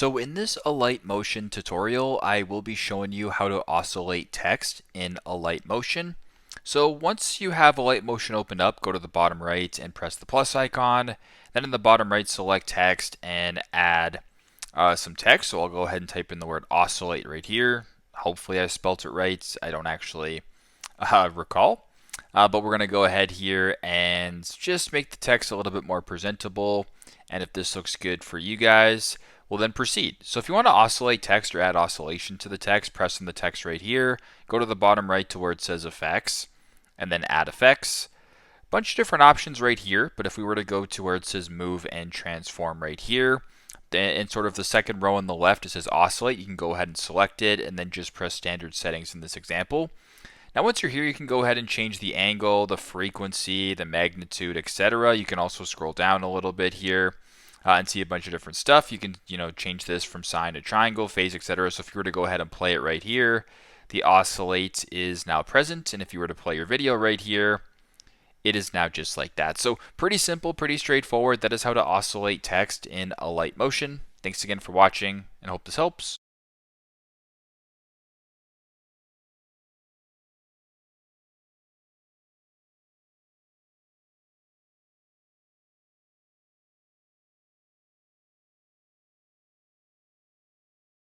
So in this Alight Motion tutorial, I will be showing you how to oscillate text in Alight Motion. So once you have Alight Motion opened up, go to the bottom right and press the plus icon. Then in the bottom right, select text and add some text. So I'll go ahead and type in the word oscillate right here. Hopefully I spelt it right. I don't actually recall. But we're going to go ahead here and just make the text a little bit more presentable. And if this looks good for you guys, we'll then proceed. So if you want to oscillate text or add oscillation to the text, press on the text right here. Go to the bottom right to where it says effects, and then add effects. Bunch of different options right here, but if we were to go to where it says move and transform right here, then in sort of the second row on the left, it says oscillate. You can go ahead and select it and then just press standard settings in this example. Now once you're here, you can go ahead and change the angle, the frequency, the magnitude, etc. You can also scroll down a little bit here and see a bunch of different stuff. You can, change this from sine to triangle, phase, etc. So if you were to go ahead and play it right here, the oscillate is now present. And if you were to play your video right here, it is now just like that. So pretty simple, pretty straightforward. That is how to oscillate text in Alight Motion. Thanks again for watching and hope this helps.